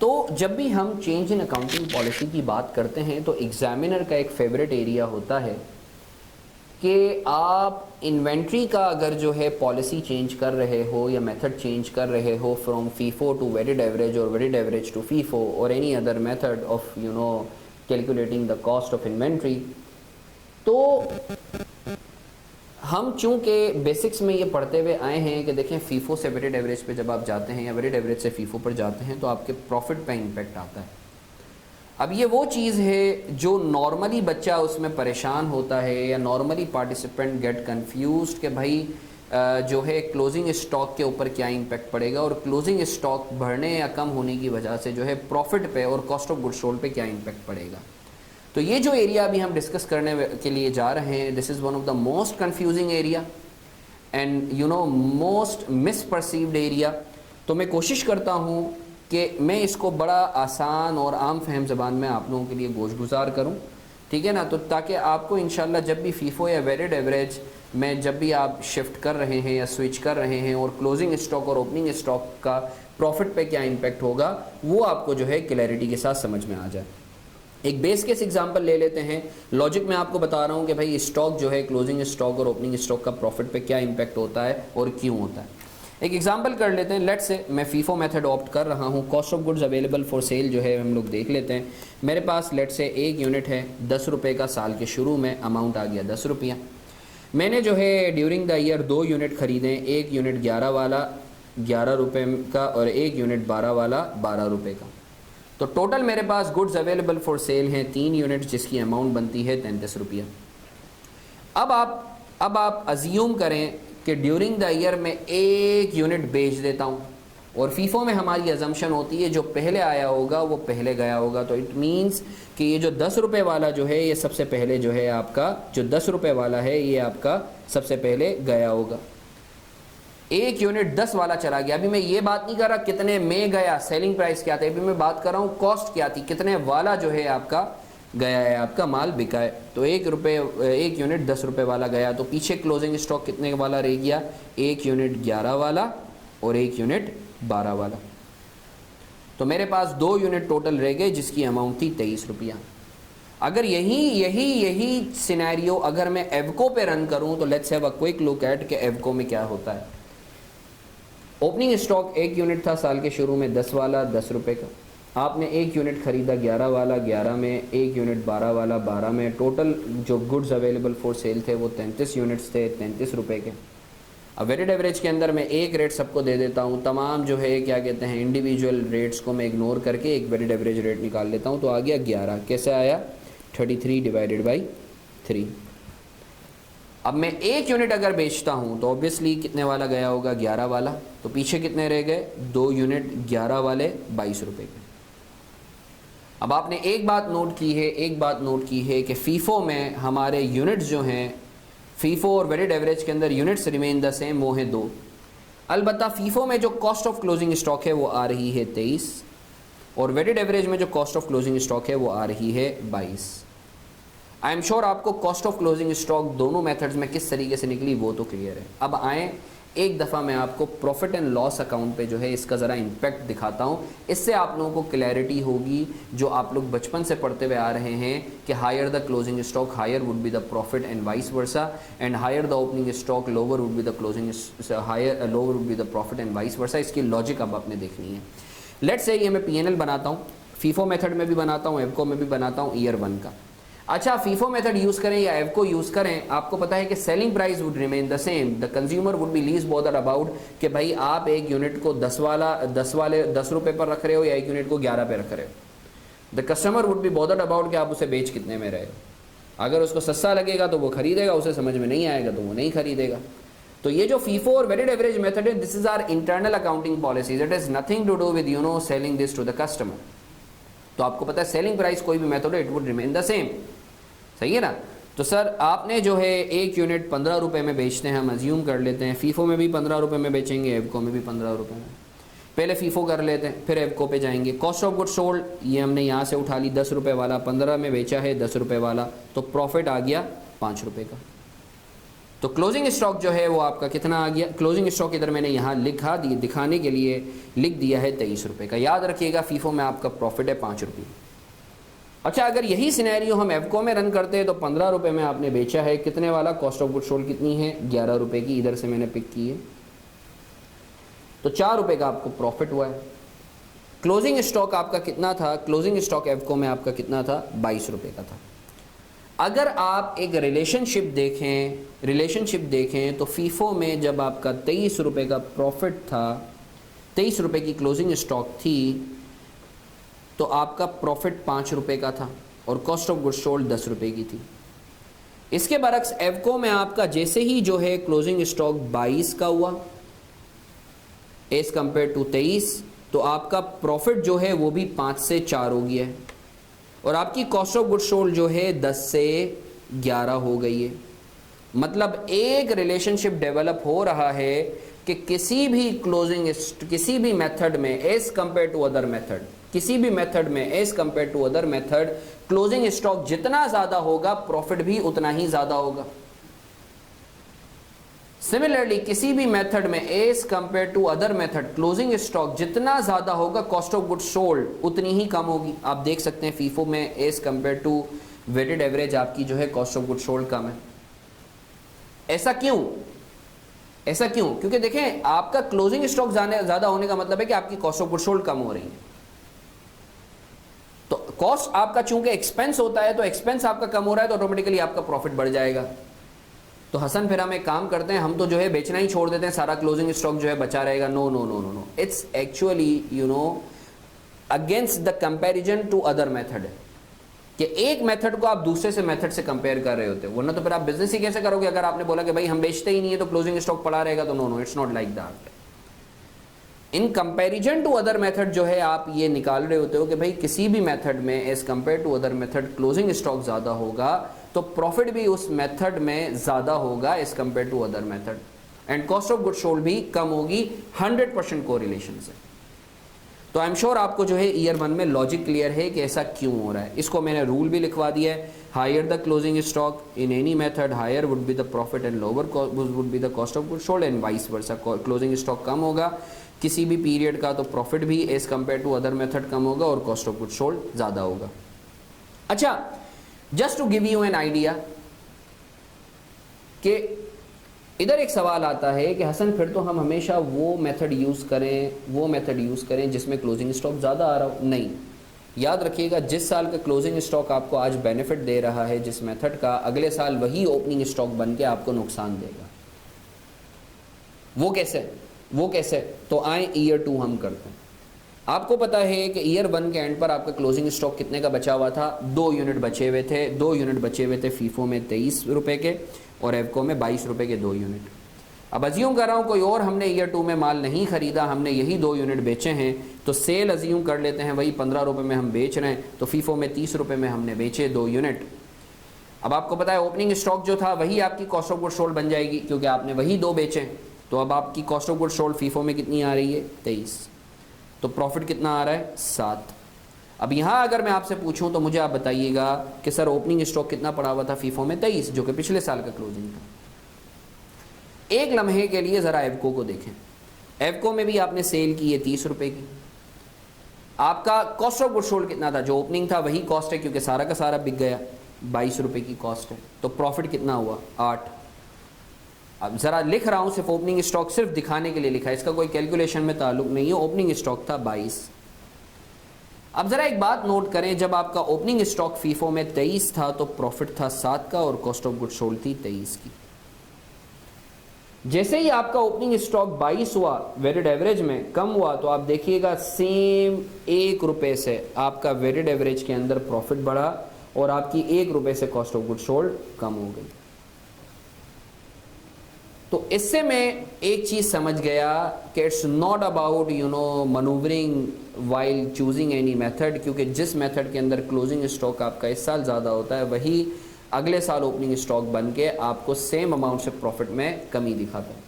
तो जब भी हम चेंज इन अकाउंटिंग पॉलिसी की बात करते हैं तो एग्जामिनर का एक फेवरेट एरिया होता है कि आप इन्वेंट्री का अगर जो है पॉलिसी चेंज कर रहे हो या मेथड चेंज कर रहे हो from FIFO to weighted average और वेटेड एवरेज टू फीफो और any other method of calculating the cost of inventory, तो हम चूंकि बेसिक्स में ये पढ़ते हुए आए हैं कि देखें फीफो से वेटेड एवरेज पे जब आप जाते हैं या वेटेड एवरेज से फीफो पर जाते हैं तो आपके प्रॉफिट पे इम्पेक्ट आता है। अब ये वो चीज़ है जो नॉर्मली बच्चा उसमें परेशान होता है या नॉर्मली पार्टिसिपेंट गेट कंफ्यूज्ड कि भाई जो है क्लोजिंग स्टॉक के ऊपर क्या इम्पेक्ट पड़ेगा और क्लोजिंग स्टॉक बढ़ने या कम होने की वजह से जो है प्रॉफिट पे और कॉस्ट ऑफ गुड्स सोल्ड पे क्या इम्पेक्ट पड़ेगा। तो ये जो एरिया अभी हम डिस्कस करने के लिए जा रहे हैं, this is one of the most confusing area and most misperceived area. तो मैं कोशिश करता हूँ कि मैं इसको बड़ा आसान और आम फहम ज़बान में आप लोगों के लिए गोश गुजार करूँ, ठीक है ना, तो ताकि आपको इंशाल्लाह जब भी फीफो या वेटेड एवरेज में जब भी आप शिफ्ट कर रहे हैं या स्विच कर रहे हैं और क्लोजिंग स्टॉक और ओपनिंग स्टॉक का प्रॉफिट पे क्या इम्पेक्ट होगा वो आपको जो है क्लैरिटी के साथ समझ में आ जाए। एक बेस केस एग्जांपल ले लेते हैं। लॉजिक में आपको बता रहा हूँ कि भाई स्टॉक जो है क्लोजिंग स्टॉक और ओपनिंग स्टॉक का प्रॉफिट पे क्या इम्पेक्ट होता है और क्यों होता है। एक एग्जांपल कर लेते हैं। लेट्स से मैं फीफो मेथड ऑप्ट कर रहा हूँ। Cost of goods available for sale जो है हम लोग देख लेते हैं। मेरे पास लेट्स से एक यूनिट है 10 रुपये का, साल के शुरू में अमाउंट आ गया 10 रुपया। मैंने जो है ड्यूरिंग द ईयर 2 यूनिट ख़रीदे, एक यूनिट 11 वाला 11 रुपये का और एक यूनिट 12 वाला 12 रुपये का। तो टोटल मेरे पास गुड्स अवेलेबल फॉर सेल हैं 3 यूनिट जिसकी अमाउंट बनती है 33 रुपया। अब आप अज्यूम करें कि ड्यूरिंग द ईयर में एक यूनिट बेच देता हूँ और फीफो में हमारी अजम्पशन होती है जो पहले आया होगा वो पहले गया होगा। तो इट मीन्स कि ये जो 10 रुपये वाला जो है ये सबसे पहले जो है आपका जो 10 रुपये वाला है ये आपका सबसे पहले गया होगा। एक यूनिट 10 वाला चला गया। अभी मैं ये बात नहीं कर रहा कितने में गया, सेलिंग प्राइस क्या था, अभी मैं बात कर रहा हूँ कॉस्ट क्या थी, कितने वाला जो है आपका गया है, आपका माल बिका है। तो एक यूनिट 10 रुपये वाला गया तो पीछे क्लोजिंग स्टॉक कितने वाला रह गया, एक यूनिट 11 वाला और एक यूनिट 12 वाला। तो मेरे पास 2 यूनिट टोटल रह गए जिसकी अमाउंट थी 23 रुपया। अगर यही सिनेरियो अगर मैं एवको पे रन करूं तो let's have a quick look at कि एवको में क्या होता है। ओपनिंग स्टॉक एक यूनिट था साल के शुरू में 10 वाला 10 रुपये का। आपने एक यूनिट ख़रीदा 11 वाला 11 में, एक यूनिट 12 वाला 12 में। टोटल जो गुड्स अवेलेबल फॉर सेल थे वो 33 यूनिट्स थे 33 रुपये के। अब वेटेड एवरेज के अंदर मैं एक रेट सबको दे देता हूँ, तमाम जो है क्या कहते हैं इंडिविजुअल रेट्स को मैं इग्नोर करके एक वेटेड एवरेज रेट निकाल लेता हूँ। तो आ गया 11। कैसे आया, 33 डिवाइडेड बाई 3। अब मैं एक यूनिट अगर बेचता हूँ तो ऑब्वियसली कितने वाला गया होगा, 11 वाला। तो पीछे कितने रह गए, 2 यूनिट 11 वाले 22 रुपये के। अब आपने एक बात नोट की है कि फीफो में हमारे यूनिट्स जो हैं, फीफो और वेटेड एवरेज के अंदर यूनिट्स रिमेन द सेम, वो हैं 2। अलबत्ता फीफो में जो कॉस्ट ऑफ क्लोजिंग स्टॉक है वो आ रही है 23 और वेटेड एवरेज में जो कॉस्ट ऑफ क्लोजिंग स्टॉक है वो आ रही है 22। आई एम श्योर आपको कॉस्ट ऑफ क्लोजिंग स्टॉक दोनों मेथड्स में किस तरीके से निकली वो तो क्लियर है। अब आएँ एक दफ़ा मैं आपको प्रॉफिट एंड लॉस अकाउंट पे जो है इसका ज़रा इम्पैक्ट दिखाता हूँ। इससे आप लोगों को क्लैरिटी होगी जो आप लोग बचपन से पढ़ते हुए आ रहे हैं कि higher the closing stock higher would be the profit and vice versa and higher the opening stock lower would be the closing lower would be the profit and vice versa. इसकी लॉजिक अब आपने देखनी है। Let's say ये मैं PNL बनाता हूँ, FIFO method में भी बनाता हूँ, एवको में भी बनाता हूँ ईयर 1 का। अच्छा, फीफो मेथड यूज़ करें या एवको यूज़ करें, आपको पता है कि selling price would remain the same. The consumer would be least bothered about कि भाई आप एक यूनिट को 10 रुपये पर रख रहे हो या एक यूनिट को 11 पे रख रहे हो। The customer would be bothered about कि आप उसे बेच कितने में रहे हो। अगर उसको सस्ता लगेगा तो वो खरीदेगा, उसे समझ में नहीं आएगा तो वो नहीं खरीदेगा। तो ये जो फीफो और वेटेड एवरेज मेथड है, this is our internal accounting policies, it is nothing to do with selling this to the customer. तो आपको पता है सेलिंग प्राइस कोई भी मेथड है it would remain the same, सही है ना। तो सर आपने जो है एक यूनिट 15 रुपये में बेचते हैं, हम अज्यूम कर लेते हैं। फीफो में भी 15 रुपये में बेचेंगे, एवको में भी 15 रुपये में। पहले फीफो कर लेते हैं फिर एवको पे जाएंगे। कॉस्ट ऑफ गुड्स सोल्ड ये हमने यहाँ से उठा ली, 10 रुपये वाला 15 में बेचा है 10 रुपये वाला, तो प्रॉफिट आ गया 5 रुपये का। तो क्लोजिंग स्टॉक जो है वो आपका कितना आ गया, क्लोजिंग स्टॉक इधर मैंने यहाँ लिखा दिए दिखाने के लिए लिख दिया है 23 रुपये का। याद रखिएगा फीफो में आपका प्रॉफिट है 5 रुपये। अच्छा, अगर यही सिनेरियो हम एवको में रन करते हैं तो 15 रुपये में आपने बेचा है, कितने वाला, कॉस्ट ऑफ गुड सोल्ड कितनी है, 11 रुपये की, इधर से मैंने पिक की है, तो 4 रुपये का आपको प्रॉफिट हुआ है। क्लोजिंग स्टॉक आपका कितना था, क्लोजिंग स्टॉक एवको में आपका कितना था, 22 रुपये का था। अगर आप एक रिलेशनशिप देखें तो फीफो में जब आपका 23 रुपये का प्रॉफिट था, 23 रुपये की क्लोजिंग स्टॉक थी, तो आपका प्रॉफिट 5 रुपये का था और कॉस्ट ऑफ गुड सोल्ड 10 रुपये की थी। इसके बरक्स एवको में आपका जैसे ही जो है क्लोजिंग स्टॉक 22 का हुआ एज कंपेयर टू 23, तो आपका प्रॉफिट जो है वो भी 5 से 4 हो गया है और आपकी कॉस्ट ऑफ गुड सोल्ड जो है 10 से 11 हो गई है। मतलब एक रिलेशनशिप डेवलप हो रहा है कि किसी भी मेथड में as compare to other method, किसी भी मेथड में as compare to other method closing stock जितना ज्यादा होगा प्रॉफिट भी उतना ही ज्यादा होगा। सिमिलरली किसी भी मेथड में as compare to other method closing stock जितना ज्यादा होगा कॉस्ट ऑफ गुड सोल्ड उतनी ही कम होगी। आप देख सकते हैं फीफो में as compare to weighted average आपकी जो है कॉस्ट ऑफ गुड सोल्ड कम है। ऐसा क्यों? क्योंकि देखें आपका क्लोजिंग स्टॉक ज्यादा होने का मतलब है कि आपकी कॉस्ट ऑफ गुड सोल्ड कम हो रही है। तो कॉस्ट आपका चूंकि एक्सपेंस होता है तो एक्सपेंस आपका कम हो रहा है तो ऑटोमेटिकली आपका प्रॉफिट बढ़ जाएगा। तो हसन फिर हम एक काम करते हैं, हम तो जो है बेचना ही छोड़ देते हैं, सारा क्लोजिंग स्टॉक जो है बचा रहेगा। No no no no no, it's actually against the comparison to other method, कि एक मेथड को आप दूसरे से मेथड से कंपेयर कर रहे होते हो, वरना तो फिर आप बिजनेस ही कैसे करोगे। अगर आपने बोला कि भाई हम बेचते ही नहीं है तो क्लोजिंग स्टॉक पड़ा रहेगा, तो no no, it's not like that. In comparison to other method जो है आप ये निकाल रहे होते हो कि भाई किसी भी मेथड में as compare to other method closing stock ज्यादा होगा तो प्रॉफिट भी उस मेथड में ज्यादा होगा as compare to other method, and cost of good sold भी कम होगी 100% कोरिलेशन से। तो आई एम श्योर आपको जो है ईयर 1 में लॉजिक क्लियर है कि ऐसा क्यों हो रहा है। इसको मैंने रूल भी लिखवा दिया है, higher the closing stock in any method higher would be the profit and lower would be the cost of good sold and vice versa. Closing stock कम होगा किसी भी पीरियड का तो प्रॉफिट भी as compare to other method कम होगा और कॉस्ट ऑफ गुड सोल्ड ज्यादा होगा। अच्छा, just to give you an idea कि इधर एक सवाल आता है कि हसन फिर तो हम हमेशा वो मेथड यूज करें जिसमें क्लोजिंग स्टॉक ज्यादा आ रहा हो। नहीं, याद रखिएगा जिस साल का क्लोजिंग स्टॉक आपको आज बेनिफिट दे रहा है जिस मेथड का, अगले साल वही ओपनिंग स्टॉक बन के आपको नुकसान देगा। वो कैसे? तो आए ईयर 2 हम करते हैं। आपको पता है कि ईयर 1 के एंड पर आपका क्लोजिंग स्टॉक कितने का बचा हुआ था, 2 यूनिट बचे हुए थे फीफो में 23 रुपए के और एवको में 22 रुपए के 2 यूनिट। अब अज्यूम कर रहा हूँ कोई और हमने ईयर 2 में माल नहीं खरीदा, हमने यही 2 यूनिट बेचे हैं, तो सेल अज्यूम कर लेते हैं वही 15 रुपए में हम बेच रहे हैं, तो फीफो में 30 रुपए में हमने बेचे 2 यूनिट। अब आपको पता है ओपनिंग स्टॉक जो था वही आपकी कॉस्ट ऑफ गुड सोल्ड बन जाएगी क्योंकि आपने वही 2 बेचे। तो अब आपकी cost of good sold FIFO में कितनी आ रही है, 23, तो प्रॉफिट कितना आ रहा है, 7। अब यहाँ अगर मैं आपसे पूछूं तो मुझे आप बताइएगा कि सर ओपनिंग स्टॉक कितना पड़ा हुआ था फीफो में, 23, जो कि पिछले साल का क्लोजिंग था। एक लम्हे के लिए जरा एवको को देखें, एवको में भी आपने सेल की है 30 रुपए की, आपका कॉस्ट ऑफ गुड सोल्ड कितना था, जो ओपनिंग था वही कॉस्ट है क्योंकि सारा का सारा बिक गया, 22 रुपए की कॉस्ट है, तो प्रॉफिट कितना हुआ, 8। अब जरा लिख रहा हूं सिर्फ ओपनिंग स्टॉक सिर्फ दिखाने के लिए लिखा है, इसका कोई कैलकुलेशन में ताल्लुक नहीं है। ओपनिंग स्टॉक था 22। अब जरा एक बात नोट करें, जब आपका ओपनिंग स्टॉक फीफो में 23 था तो प्रॉफिट था 7 का और कॉस्ट ऑफ गुड सोल्ड थी 23 की। जैसे ही आपका ओपनिंग स्टॉक 22 हुआ वेटेड एवरेज में कम हुआ तो आप देखिएगा सेम 1 रुपए से आपका वेटेड एवरेज के अंदर प्रॉफिट बढ़ा और आपकी 1 रुपए से कॉस्ट ऑफ गुड सोल्ड कम हो गई। तो इससे मैं एक चीज समझ गया कि it's not about manoeuvring while choosing any method, क्योंकि जिस मेथड के अंदर क्लोजिंग स्टॉक आपका इस साल ज़्यादा होता है वही अगले साल ओपनिंग स्टॉक बन के आपको सेम अमाउंट से प्रॉफिट में कमी दिखाता है।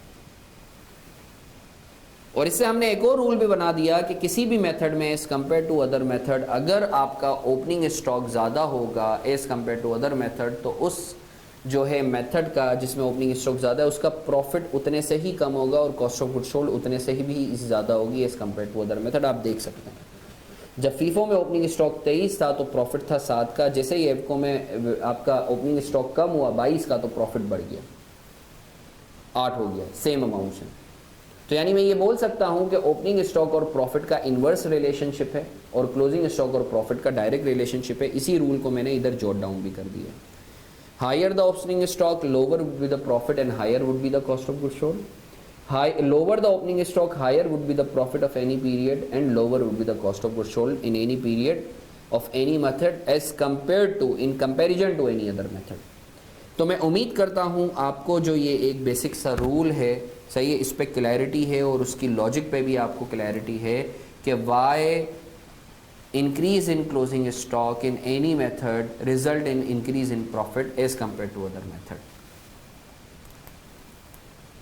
और इससे हमने एक और रूल भी बना दिया कि किसी भी मेथड में as compare to other method अगर आपका ओपनिंग स्टॉक ज़्यादा होगा as compare to other method तो उस जो है मेथड का जिसमें ओपनिंग स्टॉक ज़्यादा है उसका प्रॉफिट उतने से ही कम होगा और कॉस्ट ऑफ गुड सोल्ड उतने से ही भी ज़्यादा होगी as compare to other method. आप देख सकते हैं जब फीफो में ओपनिंग स्टॉक 23 था तो प्रॉफिट था 7 का, जैसे ही एफको में आपका ओपनिंग स्टॉक कम हुआ 22 का तो प्रॉफिट बढ़ गया 8 हो गया सेम अमाउंट से। तो यानी मैं ये बोल सकता हूँ कि ओपनिंग स्टॉक और प्रॉफिट का इन्वर्स रिलेशनशिप है और क्लोजिंग स्टॉक और प्रॉफिट का डायरेक्ट रिलेशनशिप है। इसी रूल को मैंने इधर जॉट डाउन भी कर दिया। Higher the opening stock lower would be the profit and higher would be the cost of goods sold. Lower the opening stock, higher would be the profit of any period and lower would be the cost of goods sold in any period of any method as compared to in comparison to any other method। तो मैं उम्मीद करता हूँ आपको जो ये एक basic सा रूल है सही है, इस पे क्लैरिटी है और उसकी लॉजिक पे भी आपको क्लैरिटी है कि Y increase in closing stock in any method result in increase in profit as compared to other method।